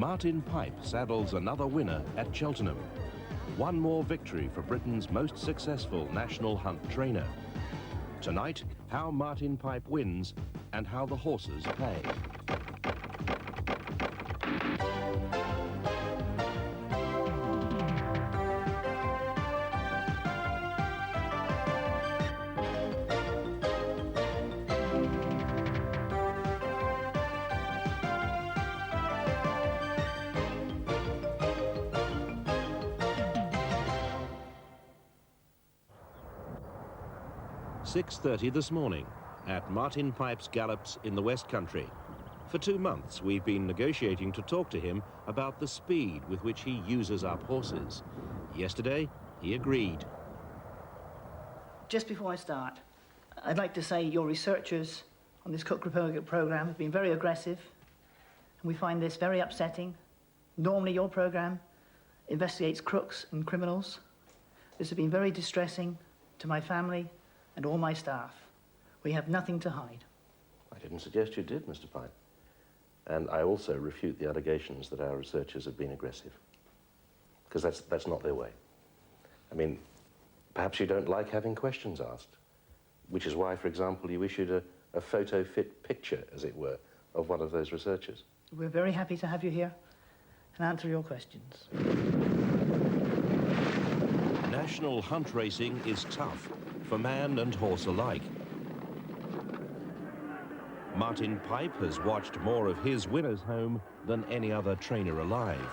Martin Pipe saddles another winner at Cheltenham. One more victory for Britain's most successful national hunt trainer. Tonight, how Martin Pipe wins and how the horses pay. "6:30 this morning at Martin Pipe's gallops in the West Country. For 2 months, we've been negotiating to talk to him about the speed with which he uses up horses. Yesterday, he agreed. Just before I start, I'd like to say your researchers on this Cook program have been very aggressive, and we find this very upsetting. Normally, your program investigates crooks and criminals. This has been very distressing to my family and all my staff. We have nothing to hide. I didn't suggest you did, Mr. Pipe. And I also refute the allegations that our researchers have been aggressive. Because that's not their way. I mean, perhaps you don't like having questions asked, which is why, for example, you issued a photo-fit picture, as it were, of one of those researchers. We're very happy to have you here and answer your questions. National hunt racing is tough for man and horse alike. Martin Pipe has watched more of his winners home than any other trainer alive.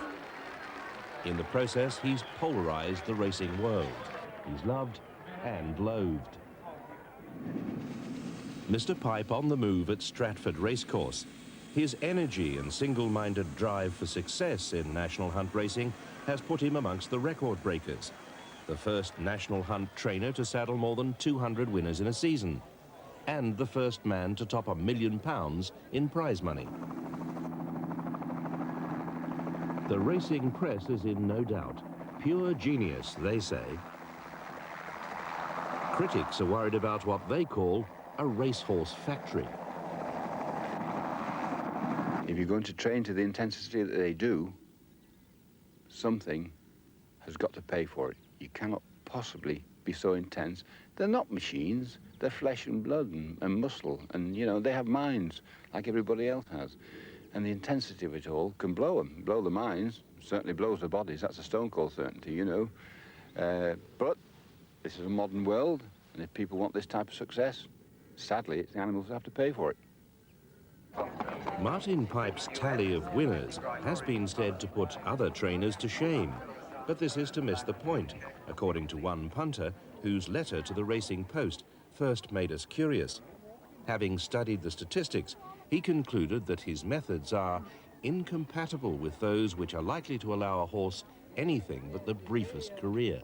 In the process, he's polarized the racing world. He's loved and loathed. Mr. Pipe on the move at Stratford Racecourse. His energy and single-minded drive for success in national hunt racing has put him amongst the record breakers. The first national hunt trainer to saddle more than 200 winners in a season, and the first man to top £1 million in prize money. The racing press is in no doubt. Pure genius, they say. Critics are worried about what they call a racehorse factory. If you're going to train to the intensity that they do, something has got to pay for it. You cannot possibly be so intense. They're not machines. They're flesh and blood and muscle. And, you know, they have minds like everybody else has. And the intensity of it all can blow them, blow the minds. Certainly blows the bodies. That's a stone cold certainty, you know. But this is a modern world. And if people want this type of success, sadly, it's the animals that have to pay for it. Martin Pipe's tally of winners has been said to put other trainers to shame. But this is to miss the point, according to one punter whose letter to the Racing Post first made us curious. Having studied the statistics, he concluded that his methods are incompatible with those which are likely to allow a horse anything but the briefest career.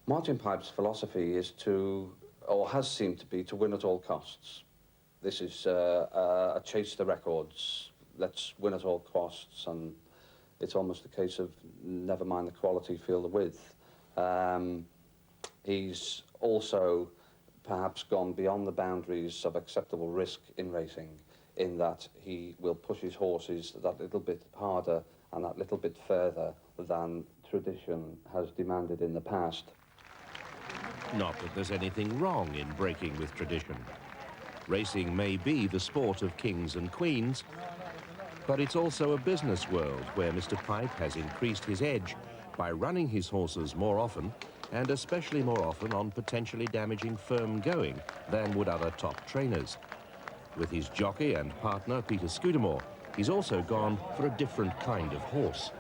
Martin Pipe's philosophy is to, or has seemed to be, to win at all costs. This is a chase to the records. Let's win at all costs, and it's almost a case of never mind the quality, feel the width. He's also perhaps gone beyond the boundaries of acceptable risk in racing, in that he will push his horses that little bit harder and that little bit further than tradition has demanded in the past. Not that there's anything wrong in breaking with tradition. Racing may be the sport of kings and queens, but it's also a business world where Mr. Pipe has increased his edge by running his horses more often, and especially more often on potentially damaging firm going than would other top trainers. With his jockey and partner, Peter Scudamore, he's also gone for a different kind of horse.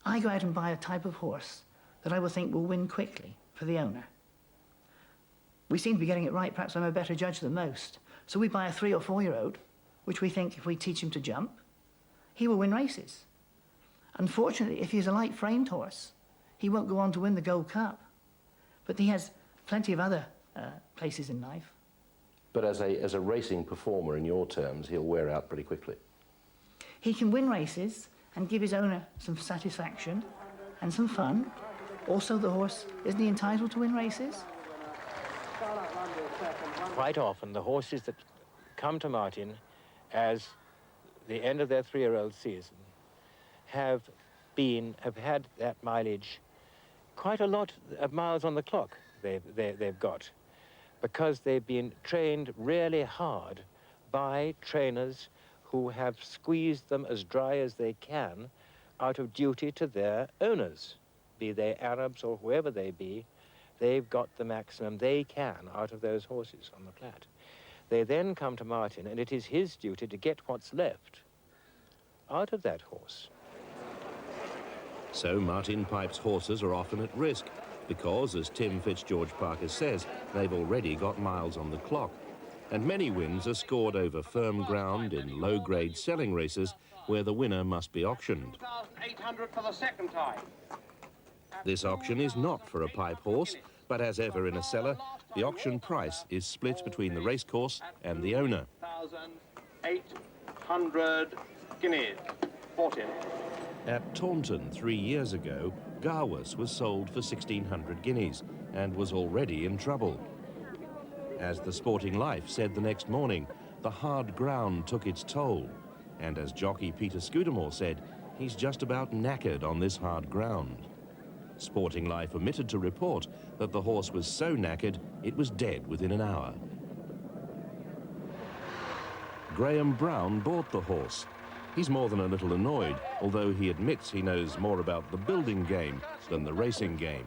I go out and buy a type of horse that I will think will win quickly for the owner. We seem to be getting it right. Perhaps I'm a better judge than most. So we buy a 3 or 4-year-old, which we think if we teach him to jump, he will win races. Unfortunately, if he's a light-framed horse, he won't go on to win the Gold Cup. But he has plenty of other places in life. But as a racing performer, in your terms, he'll wear out pretty quickly. He can win races and give his owner some satisfaction and some fun. Also, the horse, isn't he entitled to win races? Quite often, the horses that come to Martin as the end of their 3-year-old season have had that mileage, quite a lot of miles on the clock they've got, because they've been trained really hard by trainers who have squeezed them as dry as they can out of duty to their owners, be they Arabs or whoever they be. They've got the maximum they can out of those horses on the plat. They then come to Martin, and it is his duty to get what's left out of that horse. So Martin Pipe's horses are often at risk because, as Tim Fitzgeorge Parker says, they've already got miles on the clock. And many wins are scored over firm ground in low-grade selling races where the winner must be auctioned. 2,800 for the second time. This auction is not for a pipe horse, but as ever in a cellar, the auction price is split between the racecourse and the owner. 1,800 guineas. Bought in. At Taunton 3 years ago, Gwas was sold for 1,600 guineas and was already in trouble. As the Sporting Life said the next morning, the hard ground took its toll. And as jockey Peter Scudamore said, he's just about knackered on this hard ground. Sporting Life omitted to report that the horse was so knackered it was dead within an hour. Graham Brown bought the horse. He's more than a little annoyed, although he admits he knows more about the building game than the racing game.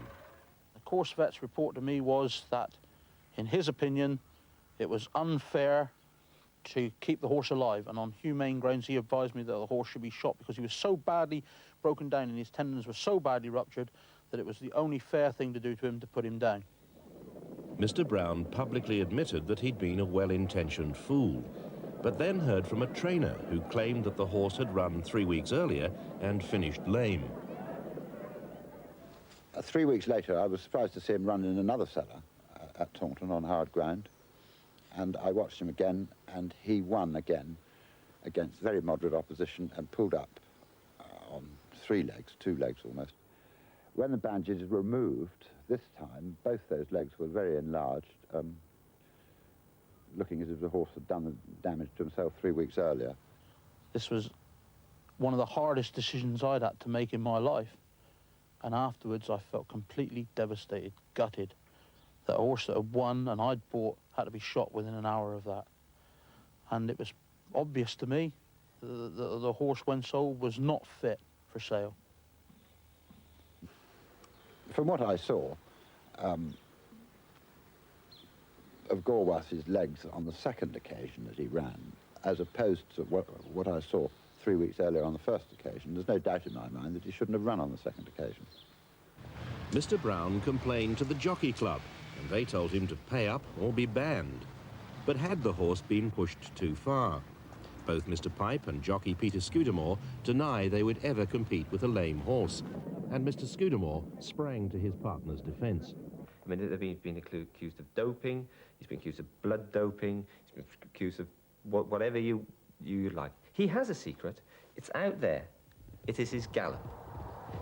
The course vet's report to me was that, in his opinion, it was unfair to keep the horse alive, and on humane grounds he advised me that the horse should be shot because he was so badly broken down and his tendons were so badly ruptured that it was the only fair thing to do to him to put him down. Mr. Brown publicly admitted that he'd been a well-intentioned fool, but then heard from a trainer who claimed that the horse had run 3 weeks earlier and finished lame. 3 weeks later, I was surprised to see him run in another cellar at Taunton on hard ground, and I watched him again, and he won again against very moderate opposition and pulled up on 3 legs, 2 legs almost. When the bandages were removed, this time, both those legs were very enlarged, looking as if the horse had done the damage to himself 3 weeks earlier. This was one of the hardest decisions I'd had to make in my life, and afterwards I felt completely devastated, gutted, that a horse that had won and I'd bought had to be shot within an hour of that. And it was obvious to me that the horse, when sold, was not fit for sale. From what I saw of Gawas's legs on the second occasion that he ran, as opposed to what I saw 3 weeks earlier on the first occasion, there's no doubt in my mind that he shouldn't have run on the second occasion. Mr. Brown complained to the Jockey Club, and they told him to pay up or be banned. But had the horse been pushed too far? Both Mr. Pipe and jockey Peter Scudamore deny they would ever compete with a lame horse, and Mr. Scudamore sprang to his partner's defence. I mean, they've been accused of doping, he's been accused of blood doping, he's been accused of whatever you like. He has a secret. It's out there. It is his gallop.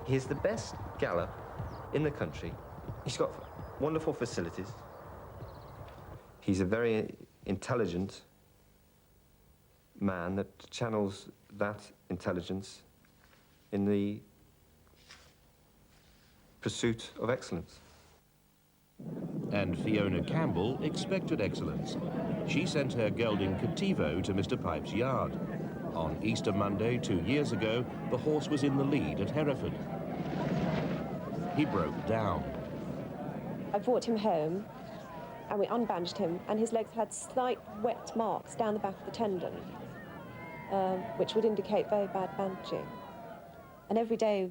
He is the best gallop in the country. He's got wonderful facilities. He's a very intelligent man that channels that intelligence in the pursuit of excellence. And Fiona Campbell expected excellence. She sent her gelding Cativo to Mr. Pipe's yard. On Easter Monday 2 years ago, the horse was in the lead at Hereford. He broke down. I brought him home and we unbandaged him, and his legs had slight wet marks down the back of the tendon, which would indicate very bad bandaging. And every day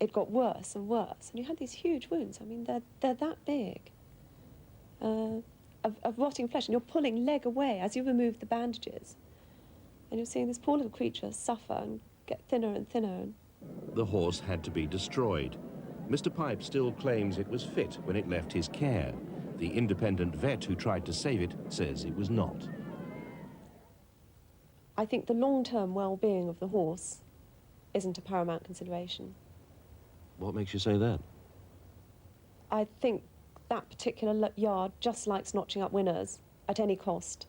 it got worse and worse, and you had these huge wounds. I mean, they're that big, of rotting flesh, and you're pulling leg away as you remove the bandages. And you're seeing this poor little creature suffer and get thinner and thinner. The horse had to be destroyed. Mr. Pipe still claims it was fit when it left his care. The independent vet who tried to save it says it was not. I think the long-term well-being of the horse isn't a paramount consideration. What makes you say that? I think that particular yard just likes notching up winners at any cost.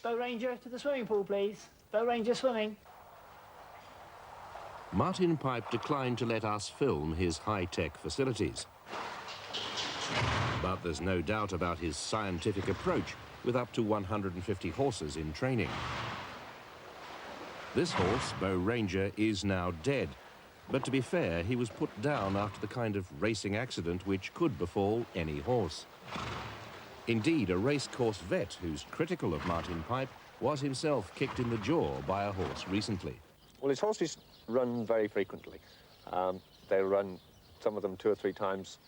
Bow Ranger, to the swimming pool, please. Bow Ranger swimming. Martin Pipe declined to let us film his high-tech facilities. But there's no doubt about his scientific approach with up to 150 horses in training. This horse, Bow Ranger, is now dead. But to be fair, he was put down after the kind of racing accident which could befall any horse. Indeed, a racecourse vet who's critical of Martin Pipe was himself kicked in the jaw by a horse recently. Well, his horses run very frequently. They run, some of them 2 or 3 times,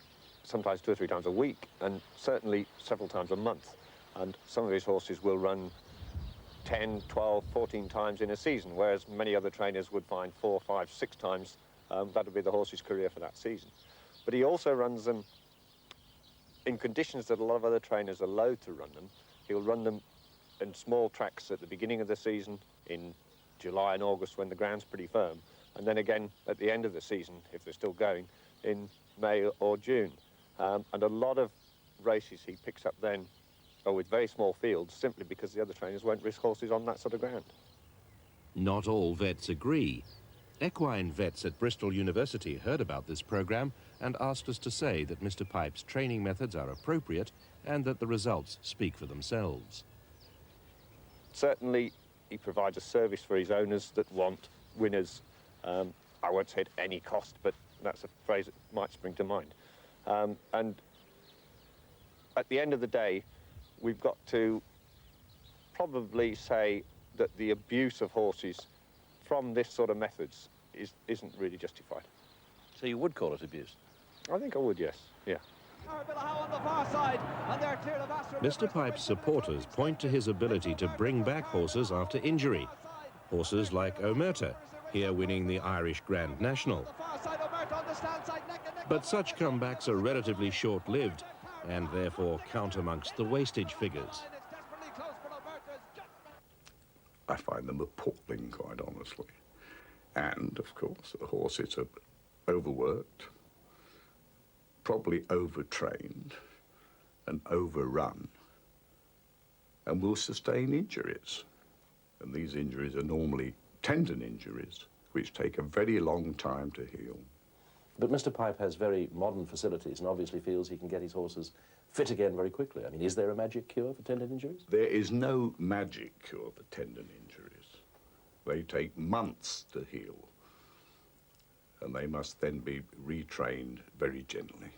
sometimes 2 or 3 times a week, and certainly several times a month. And some of his horses will run 10, 12, 14 times in a season, whereas many other trainers would find 4, 5, 6 times. That would be the horse's career for that season. But he also runs them in conditions that a lot of other trainers are loath to run them. He'll run them in small tracks at the beginning of the season, in July and August when the ground's pretty firm, and then again at the end of the season, if they're still going, in May or June. And a lot of races he picks up then are with very small fields, simply because the other trainers won't risk horses on that sort of ground. Not all vets agree. Equine vets at Bristol University heard about this programme and asked us to say that Mr. Pipe's training methods are appropriate and that the results speak for themselves. Certainly, he provides a service for his owners that want winners. I won't say at any cost, but that's a phrase that might spring to mind. And at the end of the day, we've got to probably say that the abuse of horses from this sort of methods isn't really justified. So you would call it abuse? I think I would, yes, yeah. Mr. Pipe's supporters point to his ability to bring back horses after injury. Horses like Omerta, here winning the Irish Grand National. But such comebacks are relatively short-lived and therefore count amongst the wastage figures. I find them appalling, quite honestly. And, of course, the horses are overworked, probably overtrained and overrun, and will sustain injuries. And these injuries are normally tendon injuries, which take a very long time to heal. But Mr. Pipe has very modern facilities and obviously feels he can get his horses fit again very quickly. I mean, is there a magic cure for tendon injuries? There is no magic cure for tendon injuries. They take months to heal, and they must then be retrained very gently.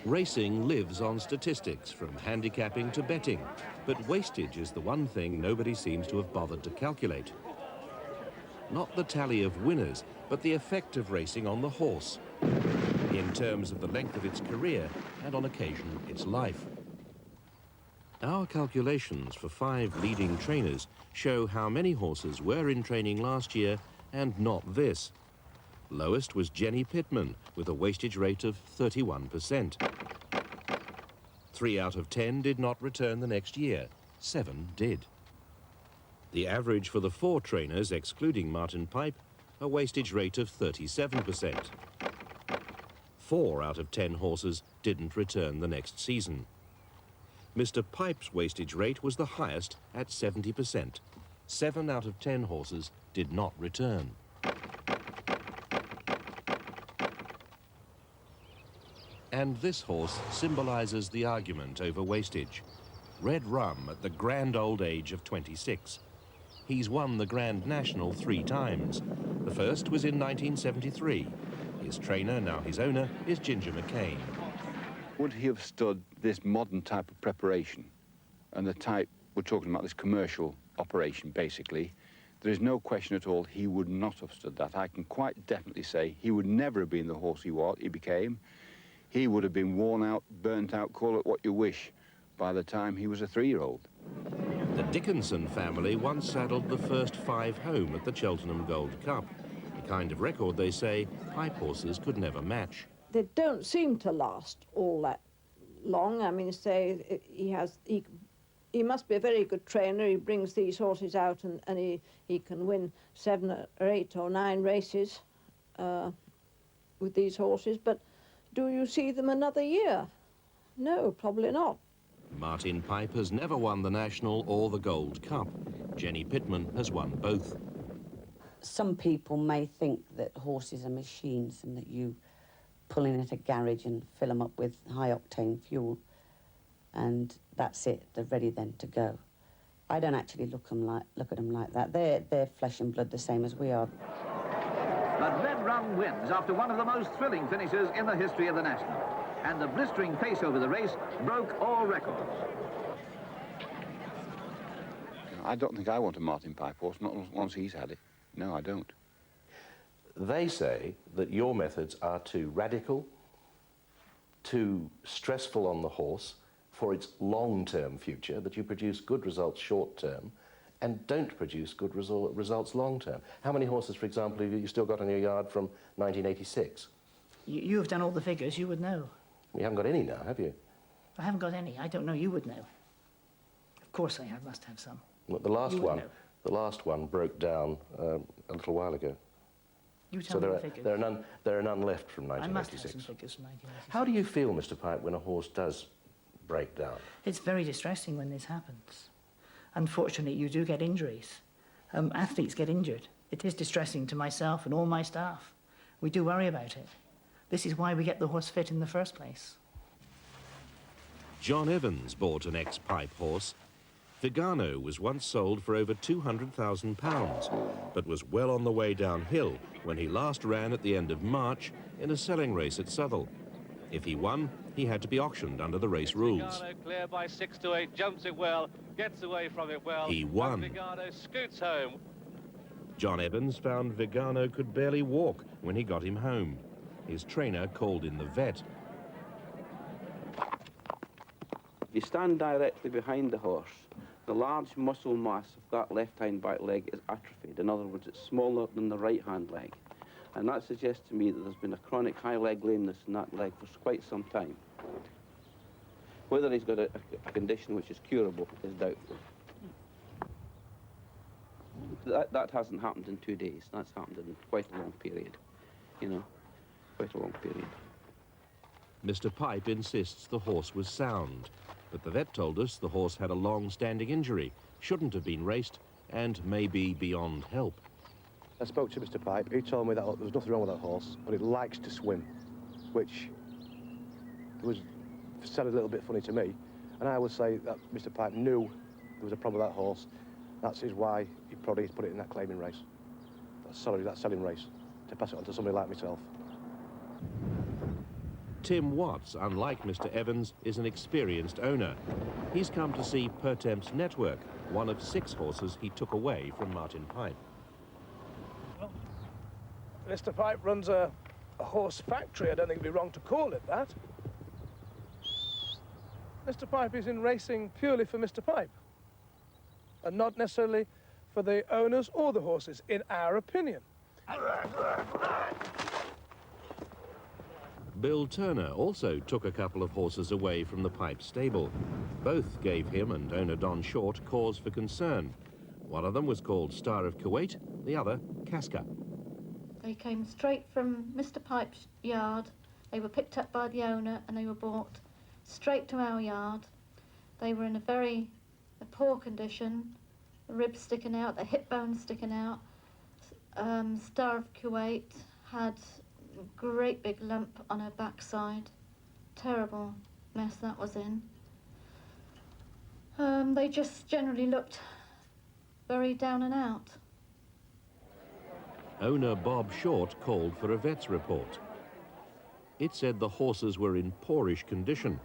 Racing lives on statistics, from handicapping to betting, but wastage is the one thing nobody seems to have bothered to calculate. Not the tally of winners, but the effect of racing on the horse, in terms of the length of its career and, on occasion, its life. Our calculations for 5 leading trainers show how many horses were in training last year and not this. Lowest was Jenny Pittman, with a wastage rate of 31%. 3 out of 10 did not return the next year. 7 did. The average for the 4 trainers, excluding Martin Pipe, a wastage rate of 37%. 4 out of 10 horses didn't return the next season. Mr. Pipe's wastage rate was the highest at 70%. 7 out of 10 horses did not return. And this horse symbolizes the argument over wastage. Red Rum at the grand old age of 26. He's won the Grand National 3 times. The first was in 1973. His trainer, now his owner, is Ginger McCain. Would he have stood this modern type of preparation and the type we're talking about, this commercial operation, basically? There is no question at all he would not have stood that. I can quite definitely say he would never have been the horse he became. He would have been worn out, burnt out, call it what you wish, by the time he was a 3-year-old. The Dickinson family once saddled the first 5 home at the Cheltenham Gold Cup, a kind of record, they say, Pipe horses could never match. They don't seem to last all that long. I mean, say he must be a very good trainer. He brings these horses out and he can win 7 or 8 or 9 races with these horses. But do you see them another year? No, probably not. Martin Pipe has never won the National or the Gold Cup. Jenny Pittman has won both. Some people may think that horses are machines and that you pull in at a garage and fill them up with high-octane fuel and that's it, they're ready then to go. I don't actually look at them like that. They're flesh and blood the same as we are. But Red Run wins after one of the most thrilling finishes in the history of the National. And the blistering pace over the race broke all records. I don't think I want a Martin Pipe horse, not once he's had it. No, I don't. They say that your methods are too radical, too stressful on the horse for its long-term future, that you produce good results short-term and don't produce good results long-term. How many horses, for example, have you still got in your yard from 1986? You have done all the figures, you would know. You haven't got any now, have you? I haven't got any. I don't know. You would know. Of course I must have some. Well, the last one broke down a little while ago. You tell me the figures. There are none left from 1986. I must have some figures from 1986. How do you feel, Mr. Pipe, when a horse does break down? It's very distressing when this happens. Unfortunately, you do get injuries. Athletes get injured. It is distressing to myself and all my staff. We do worry about it. This is why we get the horse fit in the first place. John Evans bought an ex-Pipe horse. Vigano was once sold for over £200,000, but was well on the way downhill when he last ran at the end of March in a selling race at Southwell. If he won, he had to be auctioned under the race rules. Vigano clear by 6 to 8, jumps it well, gets away from it well. He won. Vigano scoots home. John Evans found Vigano could barely walk when he got him home. His trainer called in the vet. If you stand directly behind the horse, the large muscle mass of that left hind back leg is atrophied. In other words, it's smaller than the right hand leg. And that suggests to me that there's been a chronic high leg lameness in that leg for quite some time. Whether he's got a condition which is curable is doubtful. That hasn't happened in 2 days. That's happened in quite a long period, you know, quite a long period. Mr. Pipe insists the horse was sound, but the vet told us the horse had a long-standing injury, shouldn't have been raced, and may be beyond help. I spoke to Mr. Pipe. He told me that there was nothing wrong with that horse, but it likes to swim, which sounded a little bit funny to me. And I would say that Mr. Pipe knew there was a problem with that horse. That's why he probably put it in that claiming race. That selling race, to pass it on to somebody like myself. Tim Watts, unlike Mr. Evans, is an experienced owner. He's come to see Pertemp's Network, one of 6 horses he took away from Martin Pipe. Well, Mr. Pipe runs a horse factory. I don't think it'd be wrong to call it that. Mr. Pipe is in racing purely for Mr. Pipe, and not necessarily for the owners or the horses, in our opinion. Bill Turner also took a couple of horses away from the Pipe stable. Both gave him and owner Don Short cause for concern. One of them was called Star of Kuwait, the other Casca. They came straight from Mr. Pipe's yard. They were picked up by the owner and they were brought straight to our yard. They were in a very poor condition, the ribs sticking out, the hip bones sticking out. Star of Kuwait had a great big lump on her backside. Terrible mess that was in. They just generally looked very down and out. Owner Bob Short called for a vet's report. It said the horses were in poorish condition.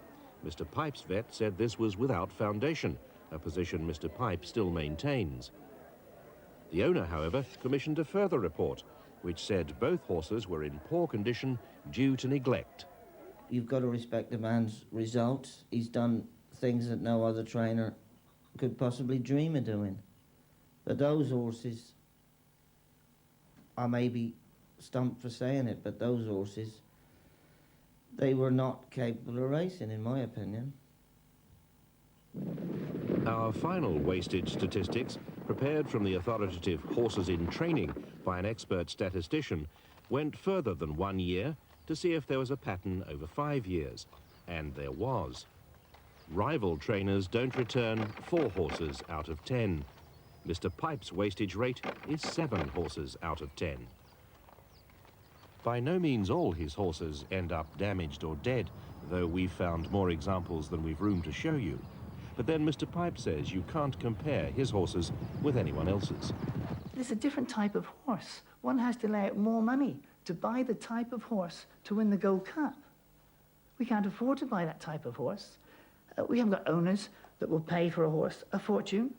Mr. Pipe's vet said this was without foundation, a position Mr. Pipe still maintains. The owner, however, commissioned a further report, which said both horses were in poor condition due to neglect. You've got to respect the man's results. He's done things that no other trainer could possibly dream of doing. But those horses, I may be stumped for saying it, but those horses, they were not capable of racing, in my opinion. Our final wastage statistics, prepared from the authoritative Horses in Training by an expert statistician, went further than 1 year to see if there was a pattern over 5 years. And there was. Rival trainers don't return 4 horses out of 10. Mr. Pipe's wastage rate is 7 horses out of 10. By no means all his horses end up damaged or dead, though we've found more examples than we've room to show you. But then Mr. Pipe says you can't compare his horses with anyone else's. There's a different type of horse. One has to lay out more money to buy the type of horse to win the Gold Cup. We can't afford to buy that type of horse. We haven't got owners that will pay for a horse a fortune,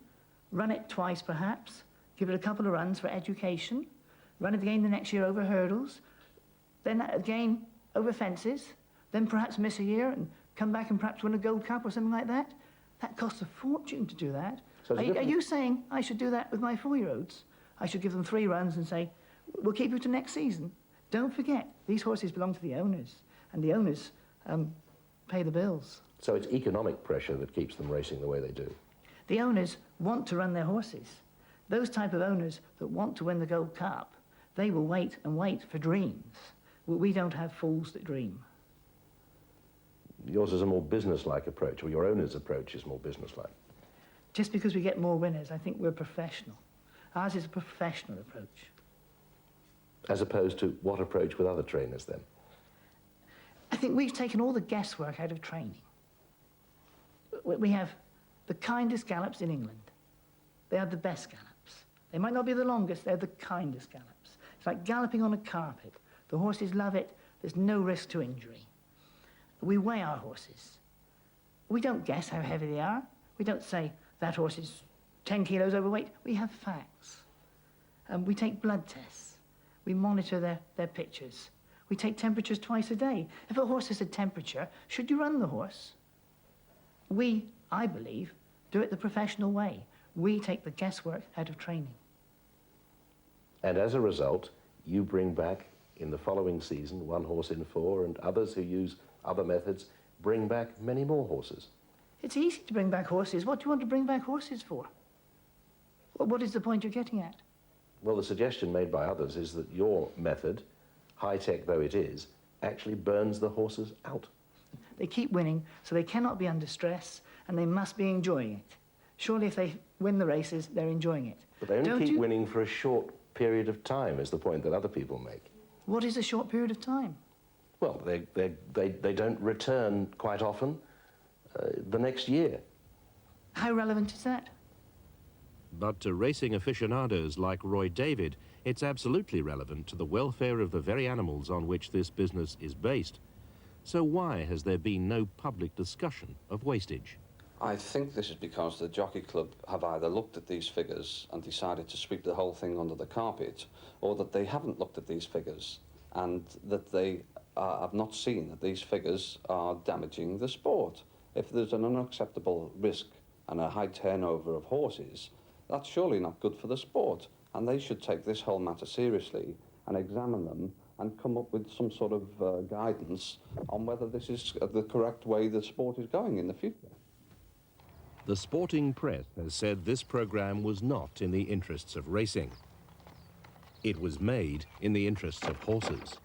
run it twice perhaps, give it a couple of runs for education, run it again the next year over hurdles, then again over fences, then perhaps miss a year and come back and perhaps win a Gold Cup or something like that. That costs a fortune to do that. So are you saying I should do that with my 4-year-olds? I should give them 3 runs and say, we'll keep you to next season. Don't forget, these horses belong to the owners, and the owners pay the bills. So it's economic pressure that keeps them racing the way they do. The owners want to run their horses. Those type of owners that want to win the Gold Cup, they will wait and wait for dreams. We don't have fools that dream. Yours is a more business-like approach, or your owner's approach is more business-like. Just because we get more winners, I think we're professional. Ours is a professional approach. As opposed to what approach with other trainers, then? I think we've taken all the guesswork out of training. We have the kindest gallops in England. They are the best gallops. They might not be the longest, they're the kindest gallops. It's like galloping on a carpet. The horses love it, there's no risk to injury. We weigh our horses. We don't guess how heavy they are. We don't say that horse is 10 kilos overweight. We have facts. We take blood tests. We monitor their pictures. We take temperatures twice a day. If a horse has a temperature, should you run the horse? We, I believe, do it the professional way. We take the guesswork out of training. And as a result, you bring back, in the following season, 1 horse in 4, and others who use other methods bring back many more horses. It's easy to bring back horses. What do you want to bring back horses for? What is the point you're getting at? Well, the suggestion made by others is that your method, high-tech though it is, actually burns the horses out. They keep winning, so they cannot be under stress, and they must be enjoying it. Surely if they win the races, they're enjoying it. But they only keep winning for a short period of time, is the point that other people make. What is a short period of time? Well, they don't return quite often the next year. How relevant is that? But to racing aficionados like Roy David, it's absolutely relevant to the welfare of the very animals on which this business is based. So why has there been no public discussion of wastage? I think this is because the Jockey Club have either looked at these figures and decided to sweep the whole thing under the carpet, or that they haven't looked at these figures and that they have not seen that these figures are damaging the sport. If there's an unacceptable risk and a high turnover of horses, that's surely not good for the sport, and they should take this whole matter seriously and examine them and come up with some sort of guidance on whether this is the correct way the sport is going in the future. The sporting press has said this programme was not in the interests of racing. It was made in the interests of horses.